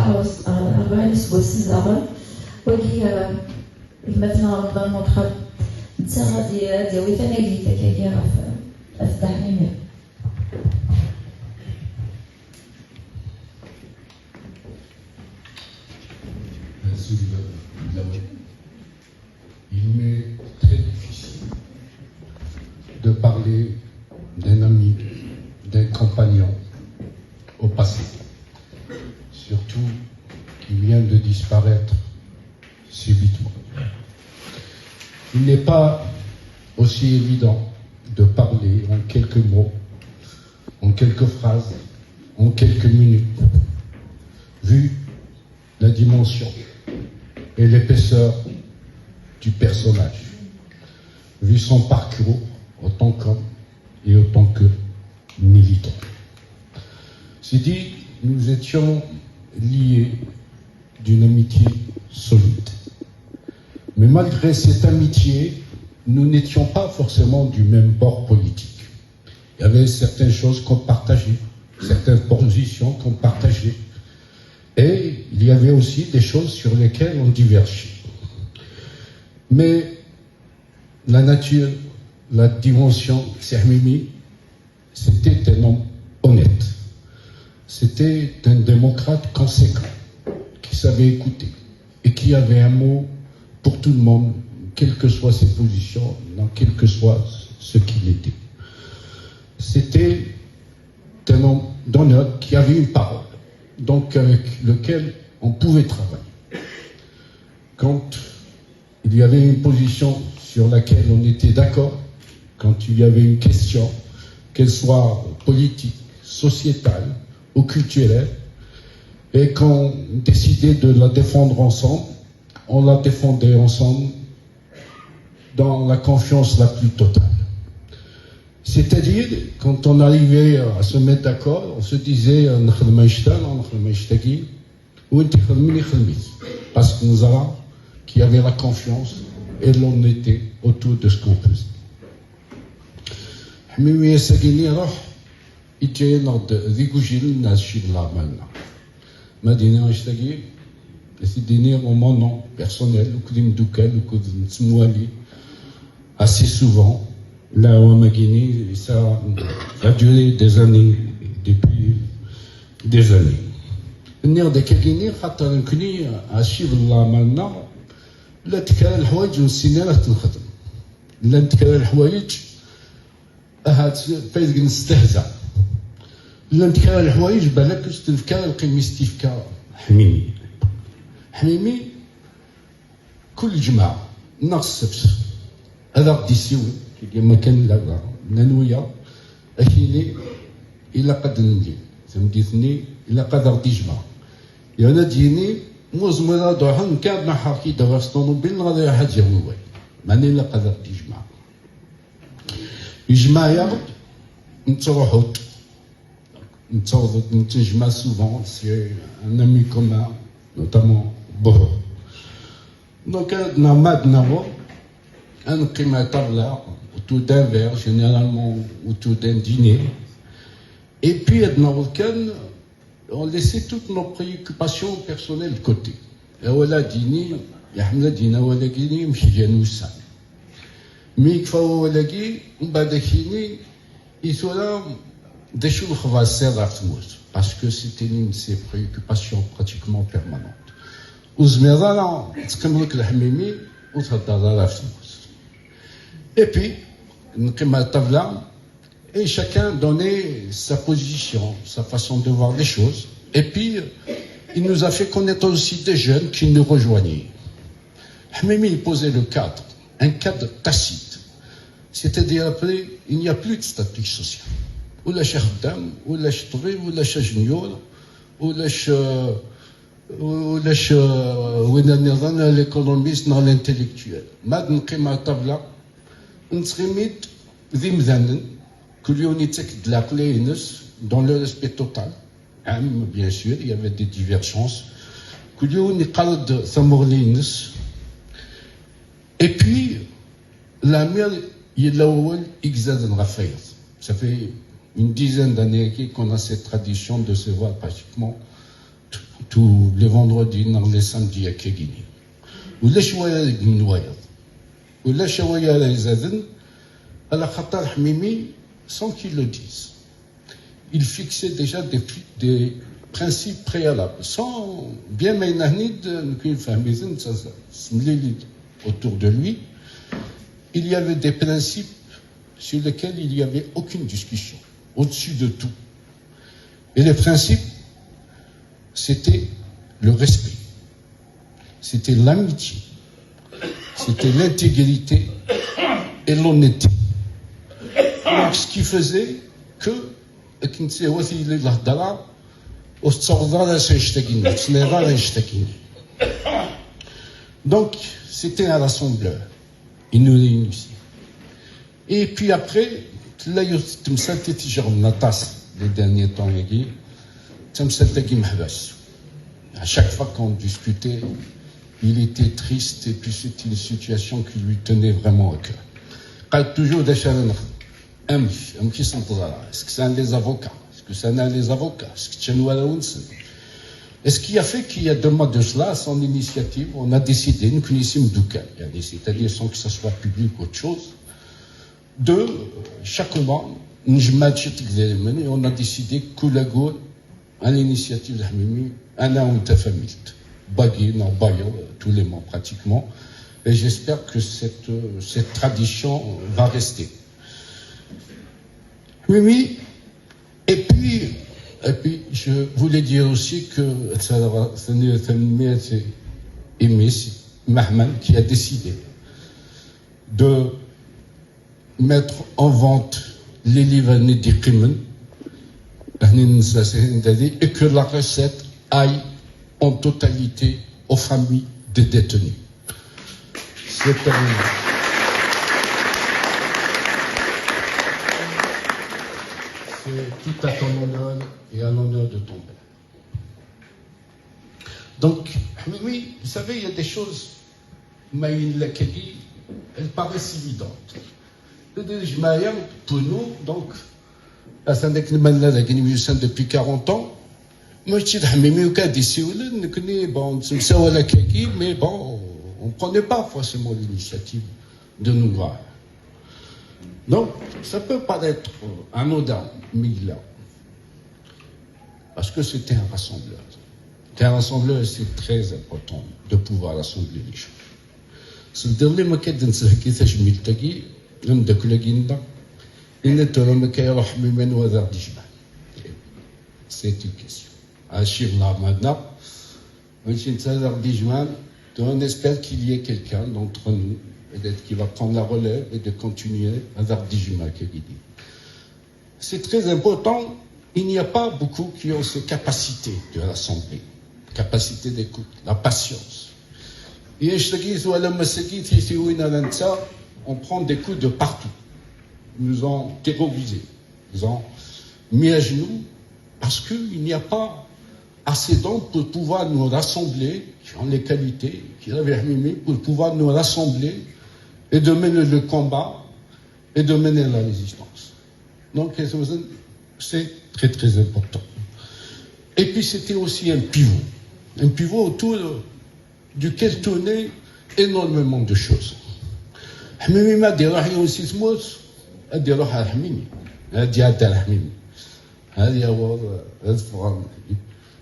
حوس أربعين سبوس الزغل وكي مثلا رمضان مطحب نتساغا دي ويثانا جيتا كي أفتح مني. Il m'est très difficile de parler d'un ami, d'un compagnon au passé, surtout qui vient de disparaître subitement. Il n'est pas aussi évident de parler en quelques mots, en quelques phrases, en quelques minutes, vu la dimension et l'épaisseur du personnage, vu son parcours en tant qu'homme et en tant que militant. C'est dit, nous étions liés d'une amitié solide. Mais malgré cette amitié, nous n'étions pas forcément du même bord politique. Il y avait certaines choses qu'on partageait, certaines positions qu'on partageait. Et il y avait aussi des choses sur lesquelles on divergeait. Mais la nature, la dimension, Sermimi, c'était un homme honnête. C'était un démocrate conséquent, qui savait écouter et qui avait un mot pour tout le monde, quelles que soient ses positions, dans quel que soit ce qu'il était. C'était un homme d'honneur qui avait une parole, donc avec lequel on pouvait travailler. Quand il y avait une position sur laquelle on était d'accord, quand il y avait une question, qu'elle soit politique, sociétale ou culturelle, et qu'on décidait de la défendre ensemble, on la défendait ensemble dans la confiance la plus totale. C'est-à-dire, quand on arrivait à se mettre d'accord, on se disait parce que nous avons qui avait la confiance et l'honnêteté autour de ce qu'on faisait. حميمي ساكيني روح يجي نرد ذيك وجيل الناس شي لا مالنا ما دينا واش تاكي décidé au mon nom personnel, assez souvent, là où ça a duré des années, depuis des années. النير داك الكيني خاطر نكوني عشي بالله مالنا لا تكرا الحوايج ونسينا راه تنخدم لا نتكرا الحوايج هاد فايز نستهزأ لا نتكرا الحوايج بالك تفكر القيميس تفكر حميمي كل جمعة ناقص السبت هذا غدي يسيوي كما كان لا نانويا اكيني إلا قد نجي سمديتني إلا قد غدي جمعة يانا ديني موزمرا دوحن كاد ما حركي دراس طوموبيل غادي حاجة هو ماني إلا قد غدي جمعة يجمع ياخد نتروحو نتجمع سوفون سي ان امي كومان notamment Boho. Donc, un climateur là, autour d'un verre, généralement autour d'un dîner. Et puis, on laissait toutes nos préoccupations personnelles de côté. Et voilà, dîner, يحمل دينا ولا كيني مشي جانوسا. مي كفا ولا كي بعد كيني يسولا دشو الخواص عرفتموت. Parce que c'était l'une de ses préoccupations pratiquement permanentes. Et puis, et chacun donnait sa position, sa façon de voir les choses. Et puis, il nous a fait connaître aussi des jeunes qui nous rejoignaient. Hamimi posait le cadre, un cadre tacite. C'est-à-dire, après, il n'y a plus de statut social. ولا شي خدام ولا شي طبيب ولا شي جنيور ولا شي وين النظام ليكونوميست نو الانتيليكتويال ما نقيم على الطابله نتغميت ذي مذنن كل يوم يتاكد العقليه ينس دون لو ريسبي توتال عام بيان سور يافي دي ديفيرجونس كل يوم يقرض ثمغلي ينس اي بي الامير يلاول اكزاد غفايض صافي une dizaine d'années qu'on a cette tradition de se voir pratiquement tous les vendredis, dans les samedis à Kegini. Ou les choya Gmnouayad. Ou les choya Zaden, à la Khatar Hamimi, sans qu'ils le disent. Il fixait déjà des principes préalables, sans bien Maïnanid, autour de lui, il y avait des principes sur lesquels il n'y avait aucune discussion, au-dessus de tout. Et les principes, c'était le respect, c'était l'amitié, c'était l'intégrité et l'honnêteté. Donc, ce qui faisait que donc, c'était un rassembleur. Il nous réunissait. Et puis après, les derniers temps, à chaque fois qu'on discutait, il était triste et puis c'était une situation qui lui tenait vraiment à cœur. Toujours est-ce que c'est les avocats? Est-ce que c'est les avocats? Est-ce qui a fait qu'il y a 2 mois de cela, son initiative, on a décidé, nous connaissons c'est-à-dire sans que ça soit public ou autre chose, de chaque mois, on a décidé que à l'initiative de Hamimi, un an de famille, tous les mois pratiquement, et j'espère que cette tradition va rester. Oui, et puis, je voulais dire aussi que c'est Mahman qui a décidé de mettre en vente les livres d'Iqimen et que la recette aille en totalité aux familles des détenus. C'est tout à ton honneur et à l'honneur de ton père. Donc, oui, vous savez, il y a des choses, elles paraissent évidentes. Pour nous, donc, depuis 40 ans, moi je dis mais bon, on ne prenait pas forcément l'initiative de nous voir. Donc, ça peut paraître anodin, Migla, parce que c'était un rassembleur. Un rassembleur, c'est très important de pouvoir rassembler les choses. C'est le dernier mois que je me c'est une question. On espère qu'il y ait quelqu'un d'entre nous peut-être qui va prendre la relève et de continuer à Zardijima. C'est très important. Il n'y a pas beaucoup qui ont ces capacités de rassembler, capacité d'écoute, la patience. On prend des coups de partout. Ils nous ont terrorisés. Ils ont mis à genoux parce qu'il n'y a pas assez d'hommes pour pouvoir nous rassembler, qui ont les qualités, qui avaient mimé, pour pouvoir nous rassembler et de mener le combat et de mener la résistance. Donc, c'est très très important. Et puis, c'était aussi un pivot autour duquel tournaient énormément de choses. Hamimi m'a dit, aussi ce mot, a dit, Hamimi, a dit, Hamimi. هذه هو الفرن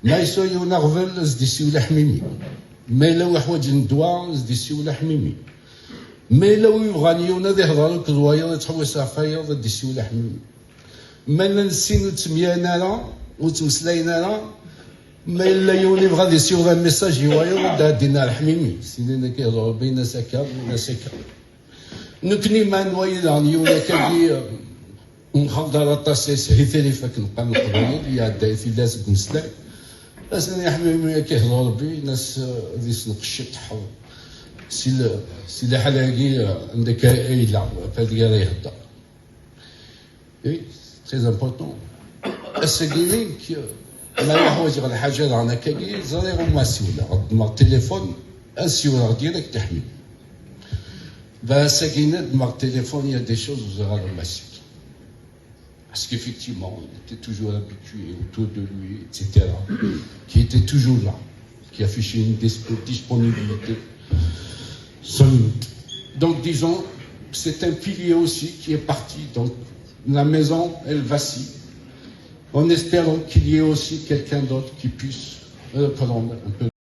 ما يسوي نغفل زدي سيولا حميمي ما لو حوايج ندوا زدي سيولا حميمي ما لو يبغى يونا ذي هضر كدوايا تحوس عفايا زدي سيولا حميمي ما نسين تميانا لا وتمسلاينا لا ما الا يوني بغا ذي سيولا ميساج يوايا دا دينا الحميمي سيدنا كيهضر بين سكر ولا سكر نكني ما نوايا يونا كدي ونخضر الطاسيس هيثري فاك نبقى نقبل يا دايتي لازم نسلاك بس انا يا حبيبي كيهضر ربي ناس ذي سنقشط حظ سي حلاقي عندك ايلا فهادي راه يهضر اي تري امبورطون السكينين ما يحوج على حاجه رانا كاكي زري غما سيولا غدما التليفون السيولا ديالك تحمي با سكينه دماغ التليفون يا دي شوز زرا غما سيولا parce qu'effectivement, il était toujours habitué autour de lui, etc., qui était toujours là, qui affichait une disponibilité sans limite. Donc, disons, c'est un pilier aussi qui est parti. Donc, la maison, elle vacille. On espère qu'il y ait aussi quelqu'un d'autre qui puisse prendre un peu